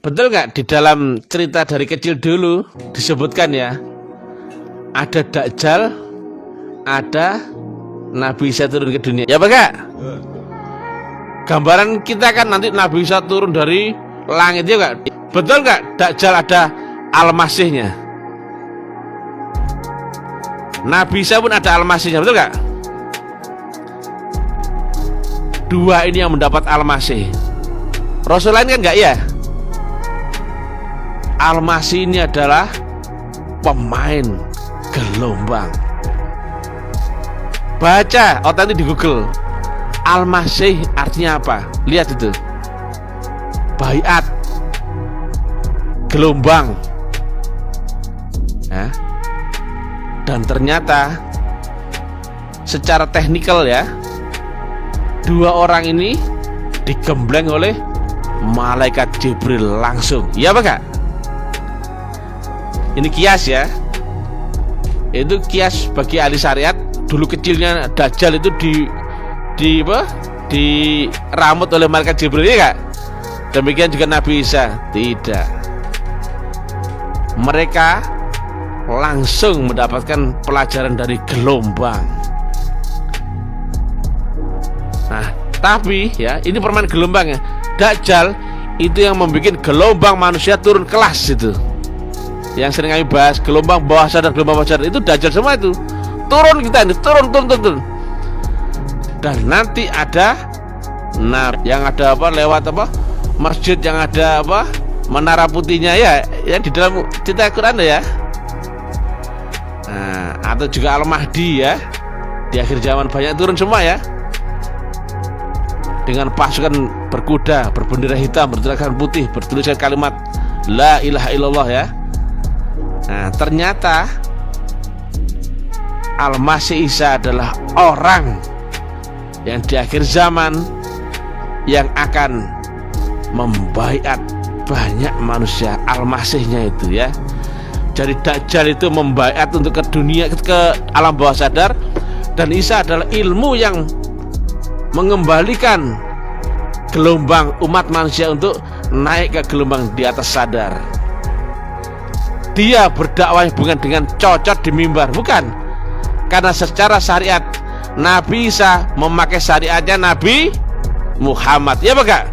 Betul nggak di dalam cerita dari kecil dulu disebutkan ya, ada Dajjal, ada Nabi Isa turun ke dunia. Ya Pak Kak? Gambaran kita kan nanti Nabi Isa turun dari langit ya Kak. Betul nggak Dajjal ada Al-Masihnya? Nabi Isa pun ada Al-Masihnya, betul nggak? Dua ini yang mendapat Al-Masih. Rasul lain kan nggak ya? Al-Masih ini adalah pemain gelombang. Baca otak di Google. Al-Masih artinya apa? Lihat itu. Baiat, gelombang. Ya. Dan ternyata secara teknikal ya, dua orang ini digembleng oleh malaikat Jibril langsung. Iya Pak Kak? Ini kias ya. Itu kias bagi ahli syariat. Dulu kecilnya Dajjal itu diramut oleh malaikat Jibril ya Kak? Demikian juga Nabi Isa. Tidak. Mereka langsung mendapatkan pelajaran dari gelombang. Nah, tapi ya, ini permain gelombang ya. Dajjal itu yang membuat gelombang manusia turun kelas itu. Yang sering kami bahas, gelombang bawah sadar, gelombang bawah sadar, itu Dajjal semua itu. Turun kita ini, turun. Dan nanti ada yang ada apa, lewat apa, masjid yang ada apa, menara putihnya ya, yang di dalam cerita Quran ya. Nah, atau juga Al-Mahdi ya, di akhir zaman banyak turun semua ya, dengan pasukan berkuda, berbendera hitam, bertuliskan putih, bertuliskan kalimat La ilaha illallah ya. Nah, ternyata Al-Masih Isa adalah orang yang di akhir zaman yang akan membaiat banyak manusia. Al-Masihnya itu ya. Jadi Dajjal itu membaiat untuk ke dunia, ke alam bawah sadar. Dan Isa adalah ilmu yang mengembalikan gelombang umat manusia untuk naik ke gelombang di atas sadar. Dia berdakwah bukan dengan cocok di mimbar, bukan. Karena secara syariat Nabi Isa memakai syariatnya Nabi Muhammad. Ya Pak Kak?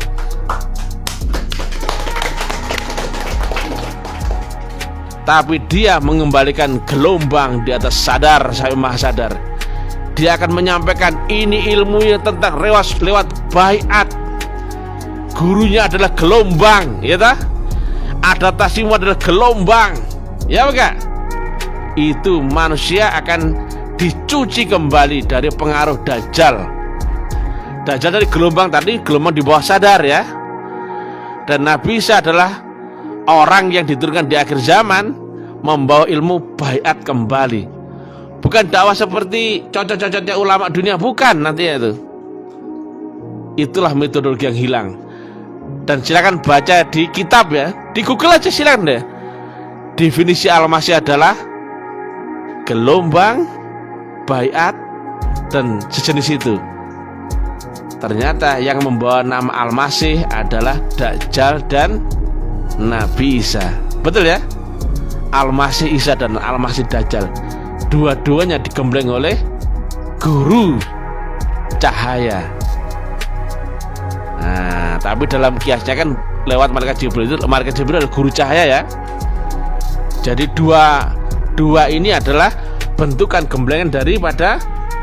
Tapi dia mengembalikan gelombang di atas sadar sampai maha sadar. Dia akan menyampaikan ini ilmunya tentang lewat baiat. Gurunya adalah gelombang, ya tak? Adaptasimu adalah gelombang, ya Pak? Itu manusia akan dicuci kembali dari pengaruh Dajjal. Dajjal dari gelombang tadi, gelombang di bawah sadar ya. Dan Nabi Isa adalah orang yang diturunkan di akhir zaman, membawa ilmu baiat kembali. Bukan dakwah seperti cocok-cocoknya ulama dunia, bukan nantinya itu. Itulah metodologi yang hilang. Dan silakan baca di kitab ya, di Google aja silakan deh. Definisi Al-Masih adalah gelombang, baiat, dan sejenis itu. Ternyata yang membawa nama Al-Masih adalah Dajjal dan Nabi Isa. Betul ya? Al-Masih Isa dan Al-Masih Dajjal, dua-duanya digembleng oleh guru cahaya. Nah, tapi dalam kiasnya kan lewat malaikat Jibril, itu malaikat Jibril adalah guru cahaya ya. Jadi dua ini adalah bentukan gemblengan daripada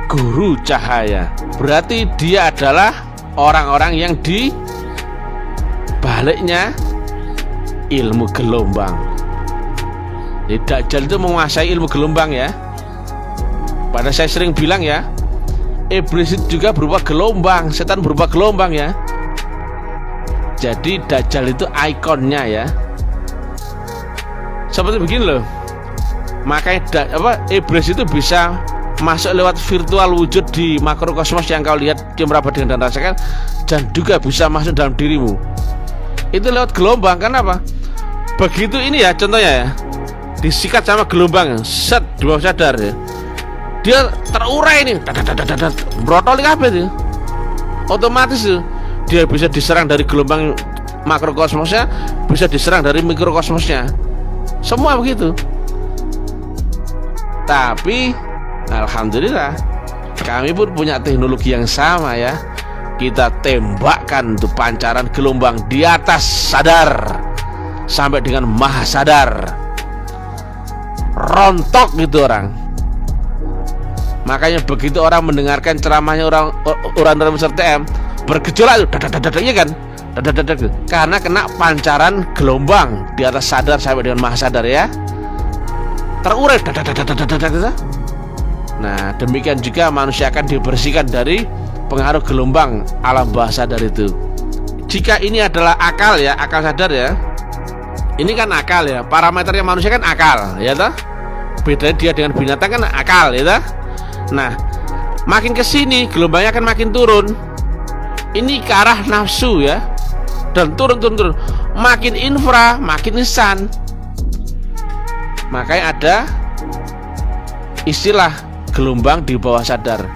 guru cahaya. Berarti dia adalah orang-orang yang di baliknya ilmu gelombang. Jadi Dajjal itu menguasai ilmu gelombang ya. Pada saya sering bilang ya, iblis itu juga berupa gelombang, setan berupa gelombang ya. Jadi Dajjal itu ikonnya ya. Seperti begini loh. Makanya iblis itu bisa masuk lewat virtual wujud di makrokosmos yang kau lihat, yang meraba dengan dan rasakan, dan juga bisa masuk dalam dirimu. Itu lewat gelombang. Kenapa? Begitu ini ya contohnya ya, disikat sama gelombang, set di bawah sadar ya, dia terurai nih, brotol apa itu, otomatis tuh dia bisa diserang dari gelombang makrokosmosnya bisa diserang dari mikrokosmosnya. Semua begitu. Tapi alhamdulillah kami pun punya teknologi yang sama ya. Kita tembakkan tuh pancaran gelombang di atas sadar sampai dengan maha sadar. Rontok gitu orang. Makanya begitu orang mendengarkan ceramahnya orang Besar TM, bergejolak itu ya kan? Karena kena pancaran gelombang di atas sadar sampai dengan maha sadar ya. Terurai. Nah, demikian juga manusia akan dibersihkan dari pengaruh gelombang alam bawah sadar itu. Jika ini adalah akal ya, akal sadar ya. Ini kan akal ya, parameternya manusia kan akal ya toh. Bedanya dia dengan binatang kan akal ya toh. Nah, makin kesini gelombangnya akan makin turun. Ini ke arah nafsu ya. Dan turun. Makin infra, makin lisan. Makanya ada istilah gelombang di bawah sadar.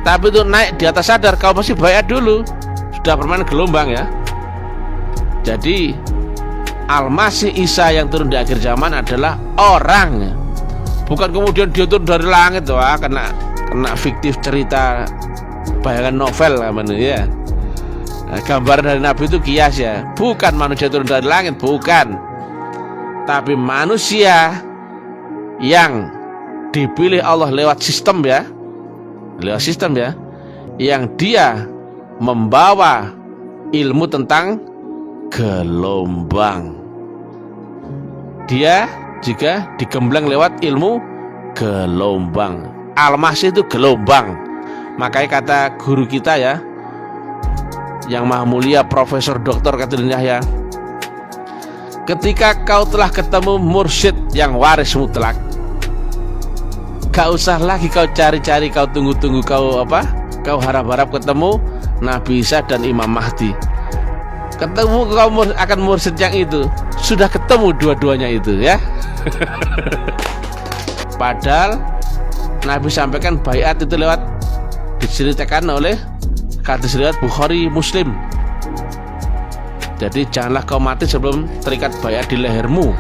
Tapi itu naik di atas sadar, kau pasti bayar dulu. Sudah permanen gelombang ya. Jadi Al-Masih Isa yang turun di akhir zaman adalah orang. Bukan kemudian dia turun dari langit. Wah, kena fiktif cerita bayangan novel ya. Nah, gambaran dari Nabi itu kias ya. Bukan manusia turun dari langit, bukan. Tapi manusia yang dipilih Allah lewat sistem ya. Yang dia membawa ilmu tentang gelombang. Dia juga digembleng lewat ilmu gelombang. Al-Masih itu gelombang. Makanya kata guru kita ya, yang maha mulia Profesor Dr. Katrina Yahya, ketika kau telah ketemu mursyid yang waris mutlak, gak usah lagi kau cari-cari, kau tunggu-tunggu, kau harap-harap ketemu Nabi Isa dan Imam Mahdi. Ketemu kau akan mursyid yang itu, sudah ketemu dua-duanya itu ya. Padahal Nabi sampaikan baiat itu lewat, diceritakan oleh hadis riwayat Bukhari Muslim. Jadi janganlah kau mati sebelum terikat baiat di lehermu,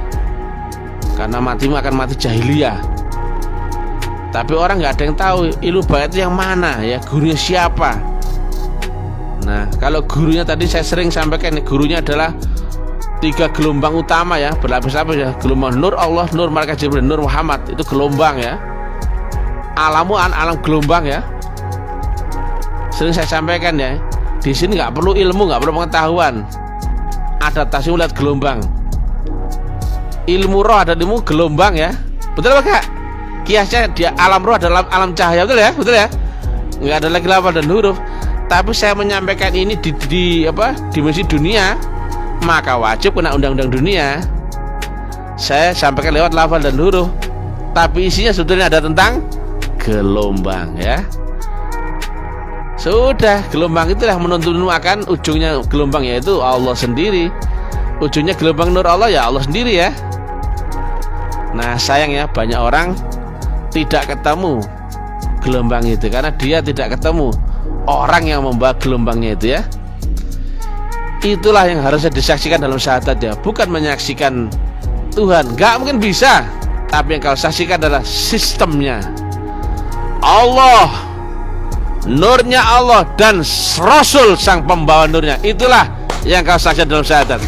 karena matimu akan mati jahiliyah. Tapi orang nggak ada yang tahu ilmu baiat itu yang mana ya, gurunya siapa. Nah, kalau gurunya tadi saya sering sampaikan, gurunya adalah 3 gelombang utama ya, berlapis-lapis ya. Gelombang Nur Allah, Nur Malaikat Jibril, Nur Muhammad, itu gelombang ya. Alam gelombang ya. Sering saya sampaikan ya, di sini nggak perlu ilmu, nggak perlu pengetahuan, adaptasi melihat gelombang. Ilmu roh ada ilmu gelombang ya, betul apa kak? Kiasnya di alam roh adalah alam cahaya, betul ya? Nggak ada lagi lafal dan huruf. Tapi saya menyampaikan ini di dimensi dunia, maka wajib kena undang-undang dunia. Saya sampaikan lewat lafal dan huruf, tapi isinya sebetulnya ada tentang gelombang ya. Sudah, gelombang itulah menuntun akan ujungnya gelombang, yaitu Allah sendiri. Ujungnya gelombang Nur Allah ya Allah sendiri ya. Nah sayang ya, banyak orang tidak ketemu gelombang itu karena dia tidak ketemu orang yang membawa gelombangnya itu ya. Itulah yang harusnya disaksikan dalam syahadat ya, bukan menyaksikan Tuhan, gak mungkin bisa. Tapi yang kau saksikan adalah sistemnya Allah, nurnya Allah, dan Rasul sang pembawa nurnya. Itulah yang kau saksikan dalam syahadat.